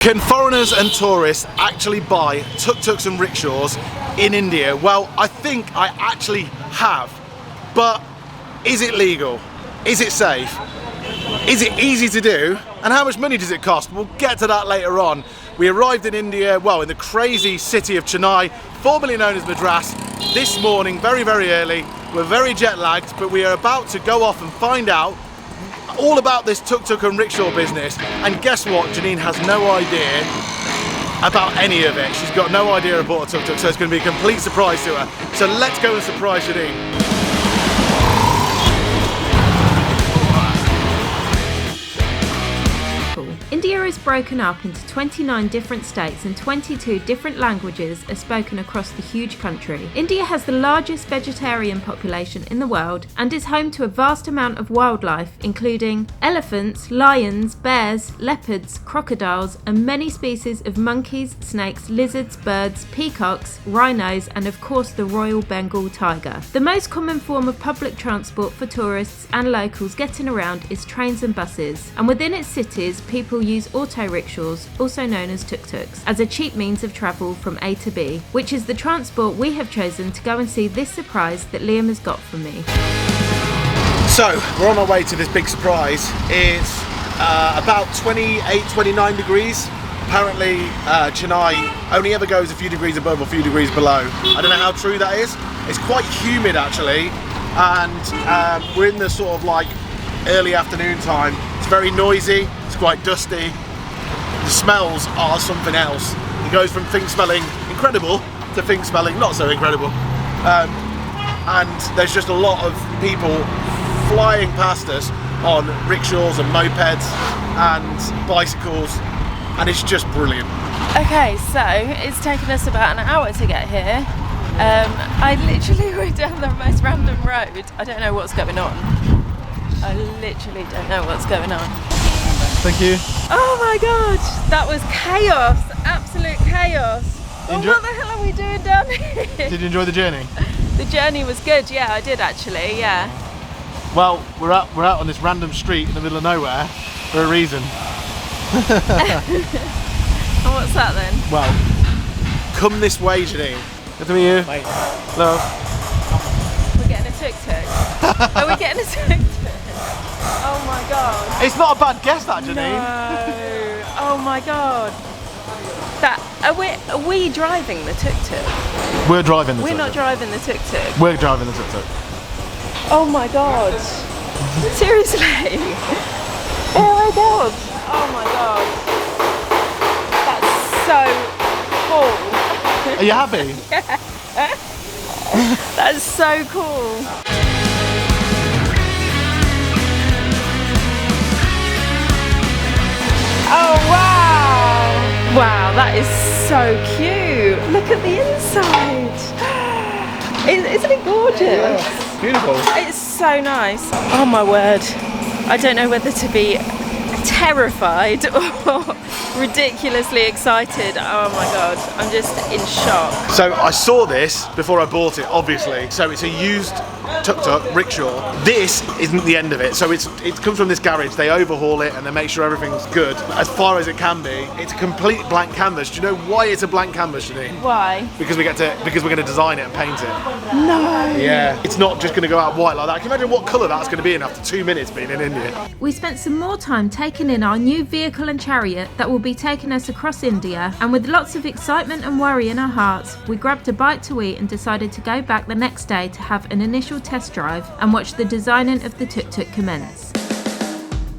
Can foreigners and tourists actually buy tuk-tuks and rickshaws in India? Well, I think I actually have, but is it legal? Is it safe? Is it easy to do? And how much money does it cost? We'll get to that later on. We arrived in India, well, in the crazy city of Chennai, formerly known as Madras, this morning, very, very early. We're very jet lagged, but we are about to go off and find out all about this tuk-tuk and rickshaw business. And guess what? Janine has no idea about any of it. She's got no idea about a tuk-tuk, so it's going to be a complete surprise to her. So let's go and surprise Janine. India is broken up into 29 different states and 22 different languages are spoken across the huge country. India has the largest vegetarian population in the world and is home to a vast amount of wildlife, including elephants, lions, bears, leopards, crocodiles, and many species of monkeys, snakes, lizards, birds, peacocks, rhinos, and of course the Royal Bengal tiger. The most common form of public transport for tourists and locals getting around is trains and buses, and within its cities people use auto rickshaws, also known as tuk-tuks, as a cheap means of travel from A to B, which is the transport we have chosen to go and see this surprise that Liam has got for me. So we're on our way to this big surprise. It's about 28, 29 degrees. Apparently Chennai only ever goes a few degrees above or a few degrees below. I don't know how true that is. It's quite humid actually, and we're in the sort of like early afternoon time. It's very noisy, it's quite dusty. The smells are something else. It goes from things smelling incredible to things smelling not so incredible. And there's just a lot of people flying past us on rickshaws and mopeds and bicycles, and it's just brilliant. Okay, so it's taken us about an hour to get here. I literally went down the most random road. I don't know what's going on. I literally don't know what's going on. Thank you. Oh my god, that was chaos, absolute chaos. Well, what the hell are we doing down here? Did you enjoy the journey? The journey was good, yeah, I did actually, yeah. Well, we're out on this random street in the middle of nowhere for a reason. And what's that then? Well, come this way, Janine. Good to meet you. Bye. Hello. We're getting a tuk-tuk. Are we getting a tuk-tuk? Oh my god. It's not a bad guess that, Janine. No. Oh my god. Are we driving the tuk-tuk? We're driving the tuk-tuk. We're not driving the tuk-tuk. We're driving the tuk-tuk. Oh my god. Seriously? Oh my god. Oh my god. That's so cool. Are you happy? Yeah. That's so cool. Oh wow! Wow, that is so cute. Look at the inside. Isn't it gorgeous? Yeah, beautiful. It's so nice. Oh my word. I don't know whether to be terrified or ridiculously excited. Oh my god, I'm just in shock. So I saw this before I bought it, obviously. So it's a used tuk-tuk, rickshaw. This isn't the end of it. So it comes from this garage, they overhaul it and they make sure everything's good as far as it can be. It's a complete blank canvas. Do you know why it's a blank canvas, Janine? Why? Because we're going to design it and paint it. No! Yeah, it's not just going to go out white like that. Can you imagine what colour that's going to be in after 2 minutes being in India? We spent some more time taking in our new vehicle and chariot that will be taking us across India, and with lots of excitement and worry in our hearts, we grabbed a bite to eat and decided to go back the next day to have an initial test drive and watch the designing of the tuk-tuk commence.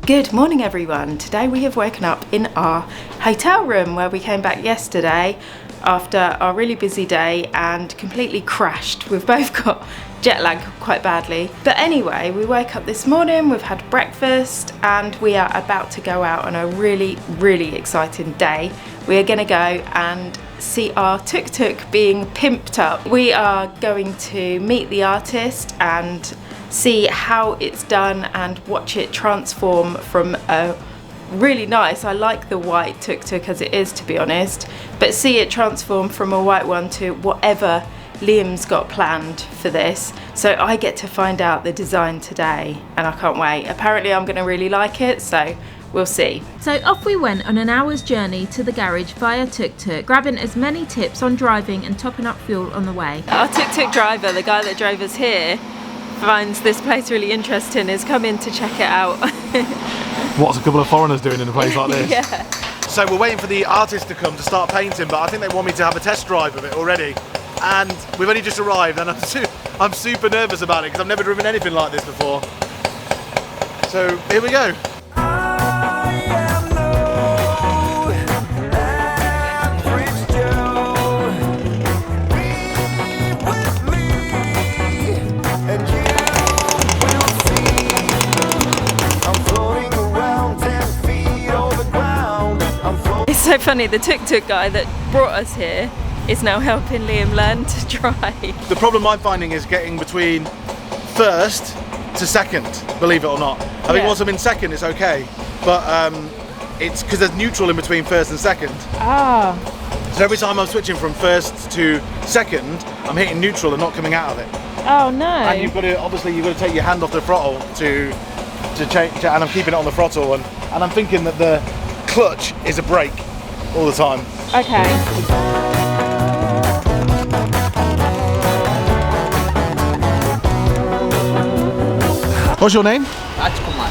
Good morning everyone. Today we have woken up in our hotel room where we came back yesterday after our really busy day and completely crashed. We've both got jet lag quite badly. But anyway, we woke up this morning, we've had breakfast and we are about to go out on a really, really exciting day. We are going to go and see our tuk-tuk being pimped up. We are going to meet the artist and see how it's done and watch it transform from a really nice, I like the white tuk-tuk as it is to be honest, but see it transform from a white one to whatever Liam's got planned for this. So I get to find out the design today and I can't wait. Apparently I'm going to really like it, so we'll see. So off we went on an hour's journey to the garage via tuk-tuk, grabbing as many tips on driving and topping up fuel on the way. Our tuk-tuk driver, the guy that drove us here, finds this place really interesting, has come in to check it out. What's a couple of foreigners doing in a place like this? Yeah. So we're waiting for the artist to come to start painting, but I think they want me to have a test drive of it already. And we've only just arrived, and I'm super nervous about it because I've never driven anything like this before. So here we go. It's so funny, the tuk-tuk guy that brought us here is now helping Liam learn to drive. The problem I'm finding is getting between first to second, believe it or not. I think once I'm in second it's okay, but it's because there's neutral in between first and second. Ah. So every time I'm switching from first to second, I'm hitting neutral and not coming out of it. Oh no. And you've got to take your hand off the throttle to change, and I'm keeping it on the throttle, and I'm thinking that the clutch is a brake all the time. Okay. What's your name? Rajkumar.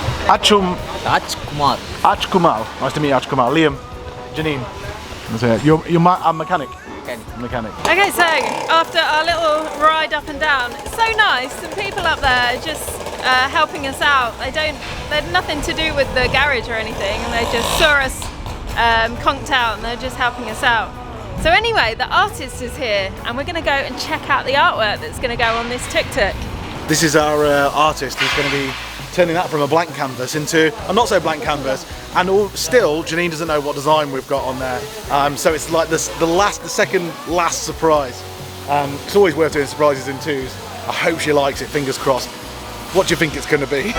Rajkumar. Achkumar. Nice to meet you, Achkumar. Liam, Janine. That's it. You're a mechanic. Mechanic. Okay, so after our little ride up and down, it's so nice. The people up there are just helping us out. They had nothing to do with the garage or anything, and they just saw us conked out, and they're just helping us out. So anyway, the artist is here, and we're going to go and check out the artwork that's going to go on this tuk-tuk. This is our artist who's going to be turning that from a blank canvas into a not so blank canvas, and still Janine doesn't know what design we've got on there, so it's like the second last surprise. It's always worth doing surprises in twos. I hope she likes it, fingers crossed. What do you think it's going to be?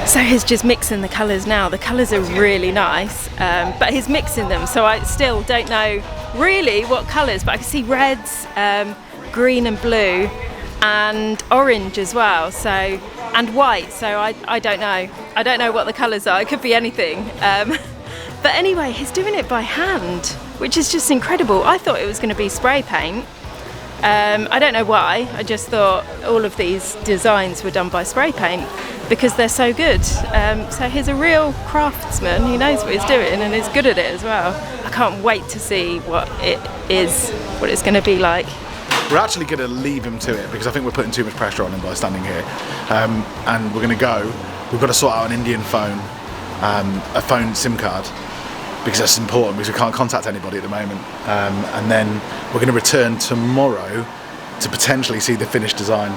So he's just mixing the colours now. The colours are really nice, but he's mixing them, so I still don't know really what colours, but I can see reds, green and blue, and orange as well, and white, so I don't know. I don't know what the colours are, it could be anything. But anyway, he's doing it by hand, which is just incredible. I thought it was going to be spray paint. I don't know why, I just thought all of these designs were done by spray paint because they're so good. So he's a real craftsman, he knows what he's doing and he's good at it as well. I can't wait to see what it's going to be like. We're actually going to leave him to it because I think we're putting too much pressure on him by standing here. And we're going to go. We've got to sort out an Indian phone, a phone SIM card, because that's important because we can't contact anybody at the moment. And then we're going to return tomorrow to potentially see the finished design.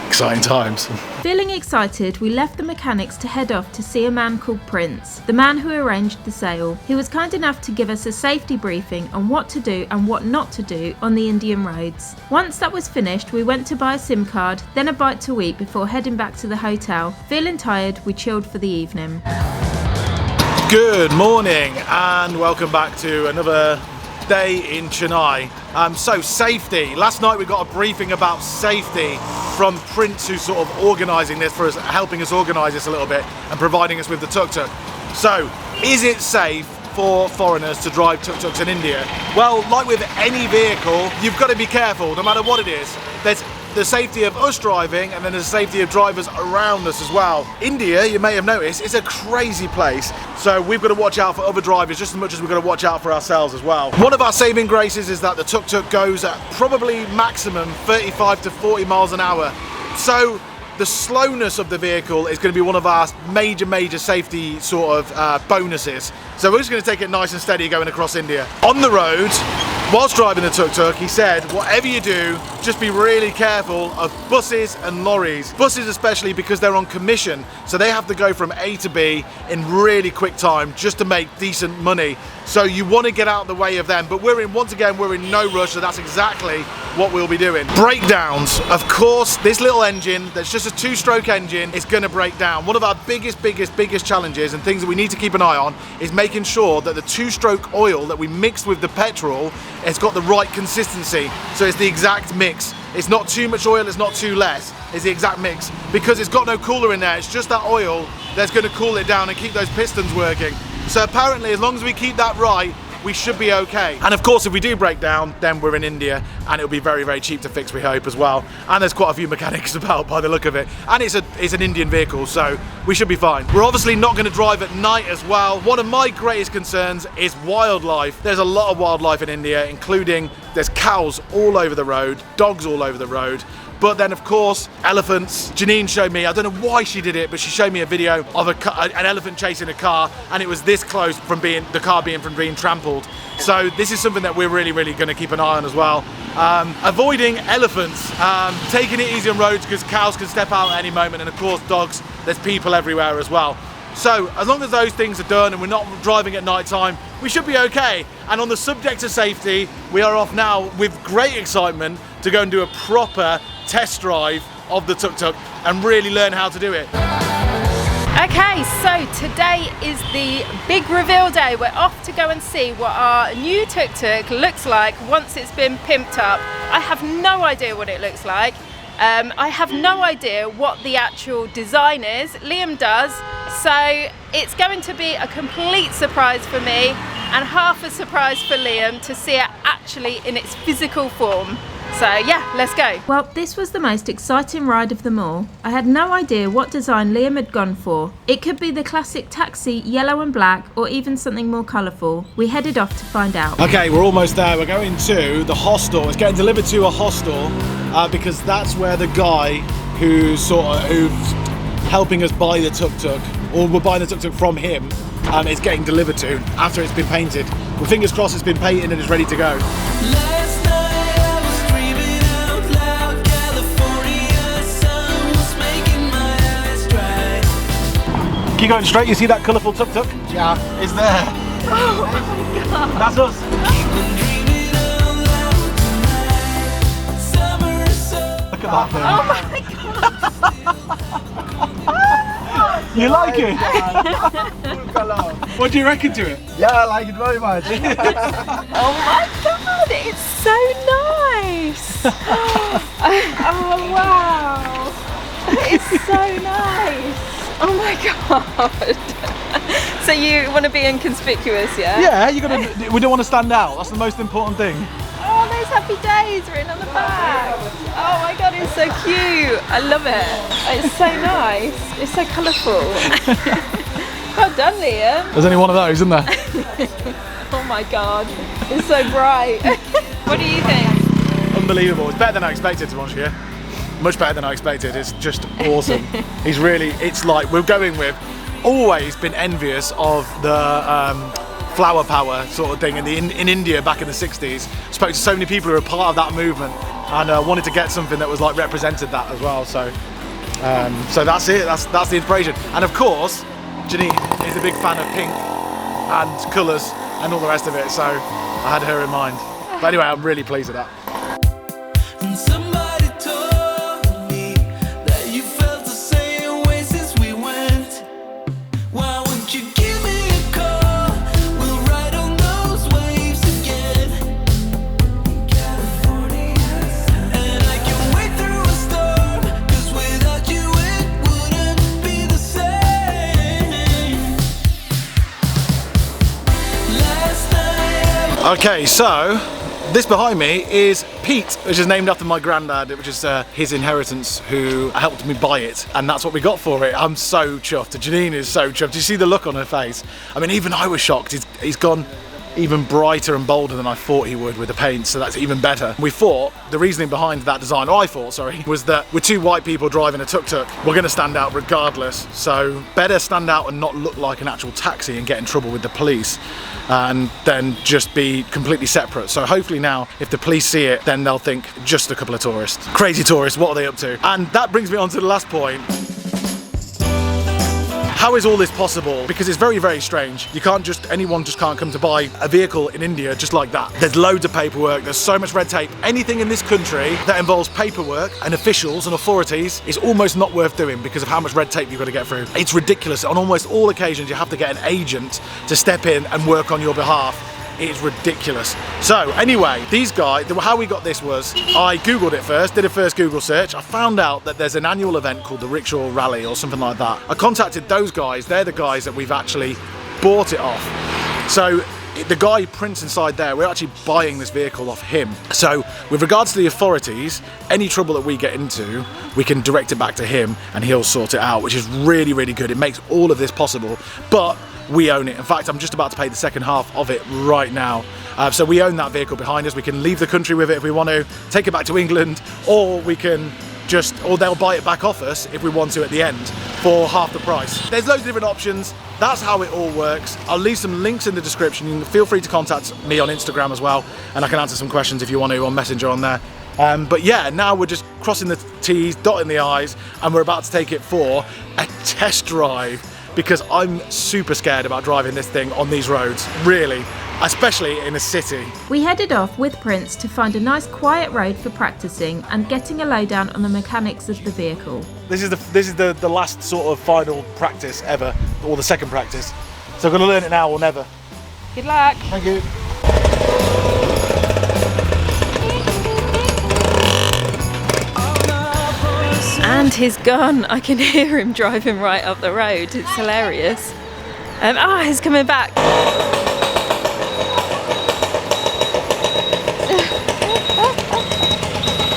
Exciting times. Feeling excited, we left the mechanics to head off to see a man called Prince, the man who arranged the sale. He was kind enough to give us a safety briefing on what to do and what not to do on the Indian roads. Once that was finished, we went to buy a SIM card, then a bite to eat before heading back to the hotel. Feeling tired, we chilled for the evening. Good morning and welcome back to another day in Chennai. So safety. Last night we got a briefing about safety from Prince, who's sort of organising this for us, helping us organise this a little bit and providing us with the tuk-tuk. So, is it safe for foreigners to drive tuk-tuks in India? Well, like with any vehicle, you've got to be careful no matter what it is. There's the safety of us driving and then the safety of drivers around us as well. India, you may have noticed, is a crazy place, so we've got to watch out for other drivers just as much as we've got to watch out for ourselves as well. One of our saving graces is that the tuk-tuk goes at probably maximum 35 to 40 miles an hour. So the slowness of the vehicle is going to be one of our major safety sort of bonuses. So we're just going to take it nice and steady going across India. On the road, whilst driving the tuk-tuk, he said, whatever you do, just be really careful of buses and lorries. Buses especially because they're on commission, so they have to go from A to B in really quick time just to make decent money. So you want to get out of the way of them, but once again, we're in no rush, so that's exactly what we'll be doing. Breakdowns. Of course, this little engine, that's just a two-stroke engine, is going to break down. One of our biggest challenges and things that we need to keep an eye on is making sure that the two-stroke oil that we mixed with the petrol has got the right consistency, so it's the exact mix. It's not too much oil, it's not too less, is the exact mix. Because it's got no cooler in there, it's just that oil that's going to cool it down and keep those pistons working. So apparently, as long as we keep that right, we should be okay. And of course, if we do break down, then we're in India and it'll be very, very cheap to fix, we hope, as well. And there's quite a few mechanics about by the look of it. And it's an Indian vehicle, so we should be fine. We're obviously not going to drive at night as well. One of my greatest concerns is wildlife. There's a lot of wildlife in India, including there's cows all over the road, dogs all over the road. But then, of course, elephants. Janine showed me, I don't know why she did it, but she showed me a video of an elephant chasing a car, and it was this close from being trampled. So this is something that we're really, really going to keep an eye on as well. Avoiding elephants, taking it easy on roads because cows can step out at any moment, and of course, dogs, there's people everywhere as well. So as long as those things are done and we're not driving at night time, we should be okay. And on the subject of safety, we are off now with great excitement to go and do a proper test drive of the tuk-tuk and really learn how to do it. Okay, so today is the big reveal day. We're off to go and see what our new tuk-tuk looks like once it's been pimped up. I have no idea what it looks like. I have no idea what the actual design is. Liam does, so it's going to be a complete surprise for me and half a surprise for Liam to see it actually in its physical form. So yeah, let's go. Well, this was the most exciting ride of them all. I had no idea what design Liam had gone for. It could be the classic taxi, yellow and black, or even something more colourful. We headed off to find out. Okay, we're almost there. We're going to the hostel. It's getting delivered to a hostel because that's where the guy who's helping us buy the tuk-tuk, or we're buying the tuk-tuk from him, is getting delivered to after it's been painted. Well, fingers crossed it's been painted and it's ready to go. Keep going straight, you see that colourful tuk-tuk? Yeah. It's there. Oh my god. That's us. Look at that thing. Oh my god. You like it? What do you reckon to it? Yeah, I like it very much. Oh my god, it's so nice. Oh wow. It's so nice. Oh my god. So you want to be inconspicuous, yeah? Yeah, we don't want to stand out. That's the most important thing. Oh, there's happy days written on the back. Oh my god, it's so cute. I love it. It's so nice. It's so colourful. Well done, Liam. There's only one of those, isn't there? Oh my god, it's so bright. What do you think? Unbelievable. It's better than I expected, to be honest with you. Much better than I expected. It's just awesome. It's like we're going with, always been envious of the flower power sort of thing in India back in the 60s. Spoke to so many people who were part of that movement and wanted to get something that was like represented that as well. So that's it. That's the inspiration. And of course, Janine is a big fan of pink and colours and all the rest of it. So I had her in mind. But anyway, I'm really pleased with that. Okay, so this behind me is Pete, which is named after my granddad, which is his inheritance, who helped me buy it, and that's what we got for it. I'm so chuffed. Janine is so chuffed. Do you see the look on her face? I mean, even I was shocked. He's gone even brighter and bolder than I thought he would with the paint, so that's even better. We thought, the reasoning behind that design, or I thought, sorry, was that we're two white people driving a tuk-tuk, we're going to stand out regardless, so better stand out and not look like an actual taxi and get in trouble with the police, and then just be completely separate. So hopefully now, if the police see it, then they'll think, just a couple of tourists. Crazy tourists, what are they up to? And that brings me on to the last point. How is all this possible? Because it's very, very strange. Anyone just can't come to buy a vehicle in India just like that. There's loads of paperwork, there's so much red tape. Anything in this country that involves paperwork and officials and authorities is almost not worth doing because of how much red tape you've got to get through. It's ridiculous. On almost all occasions, you have to get an agent to step in and work on your behalf. It's ridiculous. So anyway, these guys, how we got this was, I Googled it first, did a first Google search. I found out that there's an annual event called the Rickshaw Rally or something like that. I contacted those guys. They're the guys that we've actually bought it off. So the guy prints inside there, we're actually buying this vehicle off him. So with regards to the authorities, any trouble that we get into, we can direct it back to him and he'll sort it out, which is really, really good. It makes all of this possible, but we own it. In fact, I'm just about to pay the second half of it right now. So we own that vehicle behind us. We can leave the country with it if we want to, take it back to England, or we can or they'll buy it back off us if we want to at the end for half the price. There's loads of different options. That's how it all works. I'll leave some links in the description. You can feel free to contact me on Instagram as well, and I can answer some questions if you want to on Messenger on there. But yeah, now we're just crossing the T's, dotting the I's, and we're about to take it for a test drive, because I'm super scared about driving this thing on these roads, really, especially in a city. We headed off with Prince to find a nice quiet road for practicing and getting a lowdown on the mechanics of the vehicle. This is the last sort of final practice ever, or the second practice. So I'm going to learn it now or never. Good luck. Thank you. And he's gone. I can hear him driving right up the road. It's hilarious. He's coming back.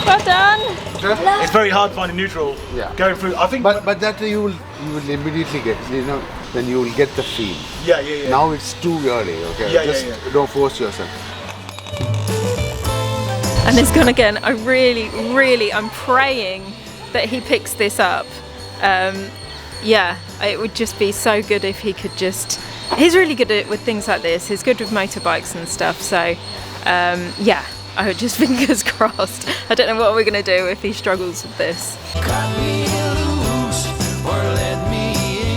Well done. It's very hard finding neutral. Yeah. Going through, I think. But that you will immediately get, then you will get the feel. Yeah. Now it's too early, okay? Just don't force yourself. And it's gone again. I'm praying that he picks this up. Yeah, it would just be so good if he could just, he's really good at with things like this. He's good with motorbikes and stuff. So yeah, I would just fingers crossed. I don't know what we're gonna do if he struggles with this. Cut me loose or let me in.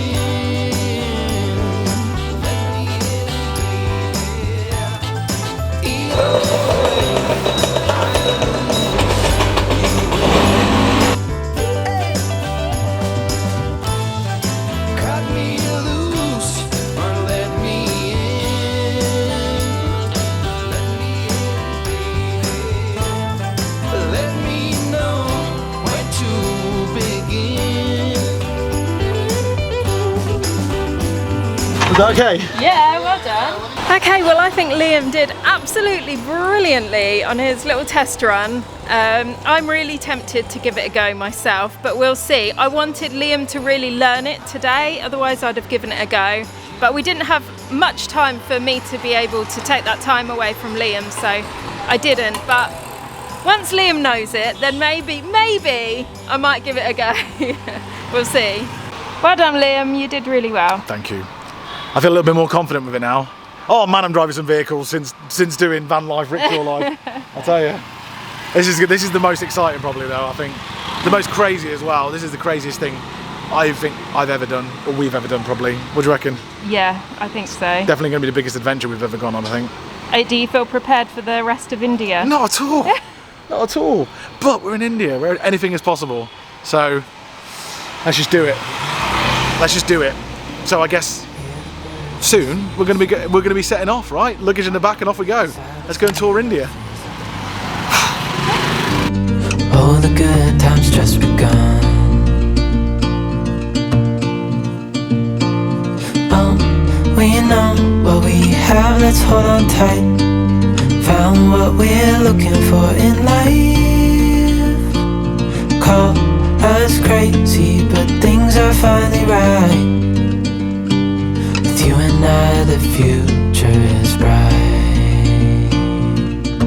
Cut me loose or let me in. Let me know where to begin. Is that okay? Yeah, well done. Okay, well I think Liam did absolutely brilliantly on his little test run. I'm really tempted to give it a go myself, but we'll see. I wanted Liam to really learn it today, otherwise I'd have given it a go. But we didn't have much time for me to be able to take that time away from Liam, so I didn't. But once Liam knows it, then maybe I might give it a go. We'll see. Well done, Liam, you did really well. Thank you. I feel a little bit more confident with it now. Oh man, I'm driving some vehicles since doing van life, rickshaw life. I tell you, this is the most exciting probably though. I think the most crazy as well. This is the craziest thing I think I've ever done, or we've ever done probably. What do you reckon? Yeah, I think so. Definitely going to be the biggest adventure we've ever gone on, I think. Do you feel prepared for the rest of India? Not at all. Not at all. But we're in India, where anything is possible. So let's just do it. Let's just do it. So I guess soon we're going to be setting off, right? Luggage in the back and off we go. Let's go and tour India. Oh, the good times just begun. Oh, we know what we have, let's hold on tight. Found what we're looking for in life. Call us crazy, but things are finally right. With you and I, the future is bright.